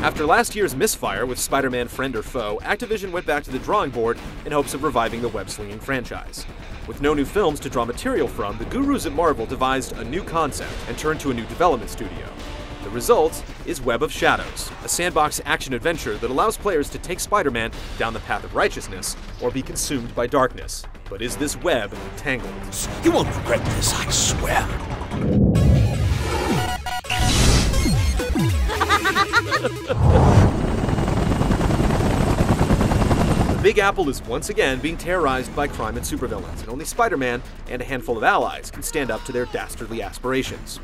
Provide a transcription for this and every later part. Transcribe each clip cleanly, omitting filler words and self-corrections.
After last year's misfire with Spider-Man Friend or Foe, Activision went back to the drawing board in hopes of reviving the web-slinging franchise. With no new films to draw material from, the gurus at Marvel devised a new concept and turned to a new development studio. The result is Web of Shadows, a sandbox action-adventure that allows players to take Spider-Man down the path of righteousness or be consumed by darkness. But is this web tangled? You won't regret this, I swear. The Big Apple is once again being terrorized by crime and supervillains, and only Spider-Man and a handful of allies can stand up to their dastardly aspirations.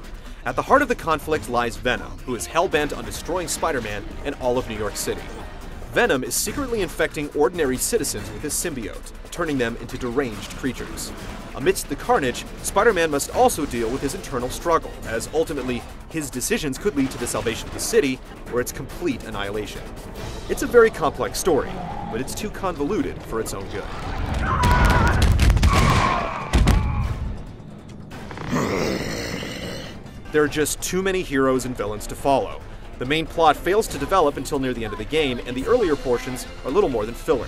At the heart of the conflict lies Venom, who is hell-bent on destroying Spider-Man and all of New York City. Venom is secretly infecting ordinary citizens with his symbiote, turning them into deranged creatures. Amidst the carnage, Spider-Man must also deal with his internal struggle, as ultimately, his decisions could lead to the salvation of the city, or its complete annihilation. It's a very complex story, but it's too convoluted for its own good. There are just too many heroes and villains to follow. The main plot fails to develop until near the end of the game, and the earlier portions are little more than filler.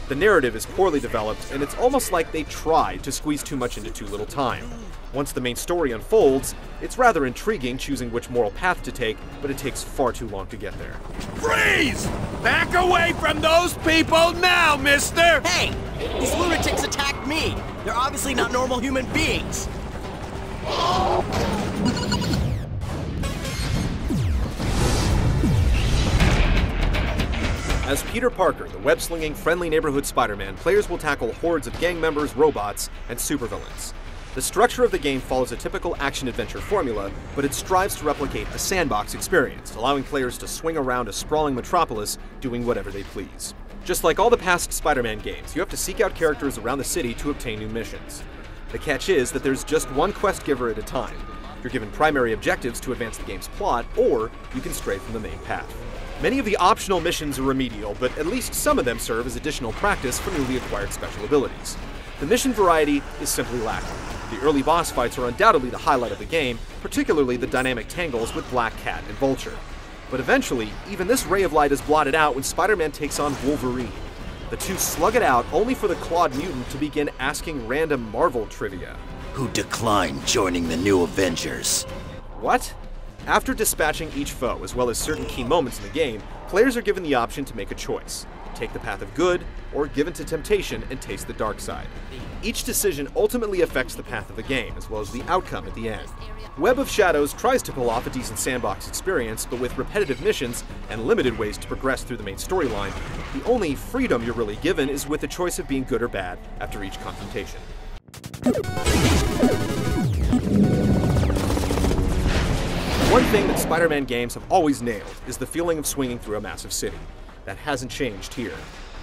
The narrative is poorly developed, and it's almost like they tried to squeeze too much into too little time. Once the main story unfolds, it's rather intriguing choosing which moral path to take, but it takes far too long to get there. Freeze! Back away from those people now, mister! Hey! These lunatics attacked me! They're obviously not normal human beings! As Peter Parker, the web-slinging, friendly neighborhood Spider-Man, players will tackle hordes of gang members, robots, and supervillains. The structure of the game follows a typical action-adventure formula, but it strives to replicate a sandbox experience, allowing players to swing around a sprawling metropolis, doing whatever they please. Just like all the past Spider-Man games, you have to seek out characters around the city to obtain new missions. The catch is that there's just one quest giver at a time. You're given primary objectives to advance the game's plot, or you can stray from the main path. Many of the optional missions are remedial, but at least some of them serve as additional practice for newly acquired special abilities. The mission variety is simply lacking. The early boss fights are undoubtedly the highlight of the game, particularly the dynamic tangles with Black Cat and Vulture. But eventually, even this ray of light is blotted out when Spider-Man takes on Wolverine. The two slug it out only for the clawed mutant to begin asking random Marvel trivia. Who declined joining the new Avengers? What? After dispatching each foe, as well as certain key moments in the game, players are given the option to make a choice. Take the path of good, or give in to temptation and taste the dark side. Each decision ultimately affects the path of the game, as well as the outcome at the end. Web of Shadows tries to pull off a decent sandbox experience, but with repetitive missions and limited ways to progress through the main storyline, the only freedom you're really given is with the choice of being good or bad after each confrontation. One thing that Spider-Man games have always nailed is the feeling of swinging through a massive city. That hasn't changed here.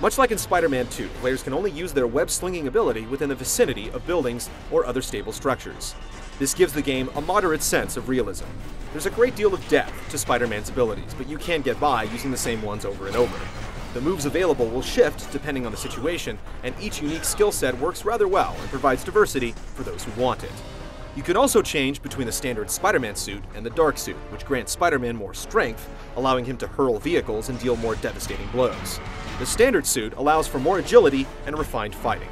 Much like in Spider-Man 2, players can only use their web-slinging ability within the vicinity of buildings or other stable structures. This gives the game a moderate sense of realism. There's a great deal of depth to Spider-Man's abilities, but you can't get by using the same ones over and over. The moves available will shift depending on the situation, and each unique skill set works rather well and provides diversity for those who want it. You can also change between the standard Spider-Man suit and the Dark suit, which grants Spider-Man more strength, allowing him to hurl vehicles and deal more devastating blows. The standard suit allows for more agility and refined fighting.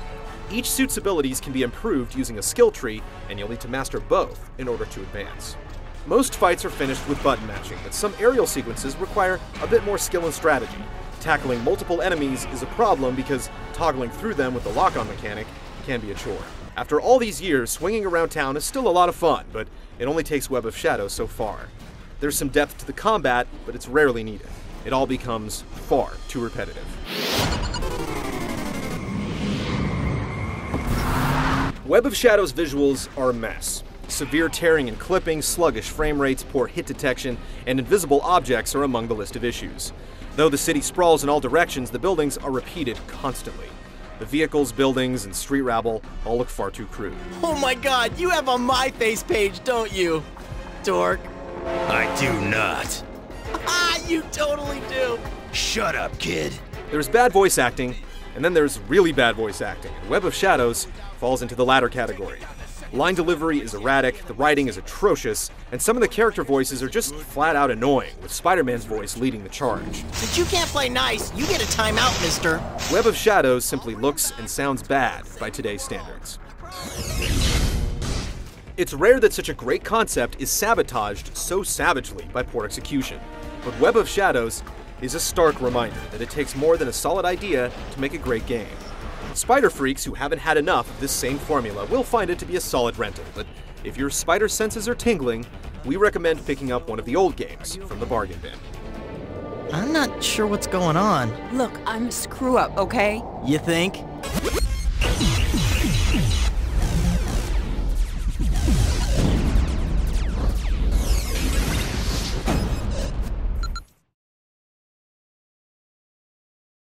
Each suit's abilities can be improved using a skill tree, and you'll need to master both in order to advance. Most fights are finished with button mashing, but some aerial sequences require a bit more skill and strategy. Tackling multiple enemies is a problem because toggling through them with the lock-on mechanic can be a chore. After all these years, swinging around town is still a lot of fun, but it only takes Web of Shadows so far. There's some depth to the combat, but it's rarely needed. It all becomes far too repetitive. Web of Shadows visuals are a mess. Severe tearing and clipping, sluggish frame rates, poor hit detection, and invisible objects are among the list of issues. Though the city sprawls in all directions, the buildings are repeated constantly. The vehicles, buildings, and street rabble all look far too crude. Oh my god, you have a My Face page, don't you? Dork. I do not. Ah, you totally do. Shut up, kid. There's bad voice acting, and then there's really bad voice acting, and Web of Shadows falls into the latter category. Line delivery is erratic, the writing is atrocious, and some of the character voices are just flat out annoying, with Spider-Man's voice leading the charge. Since you can't play nice, you get a timeout, mister. Web of Shadows simply looks and sounds bad by today's standards. It's rare that such a great concept is sabotaged so savagely by poor execution, but Web of Shadows is a stark reminder that it takes more than a solid idea to make a great game. Spider freaks who haven't had enough of this same formula will find it to be a solid rental, but if your spider senses are tingling, we recommend picking up one of the old games from the bargain bin. I'm not sure what's going on. Look, I'm a screw-up, okay? You think?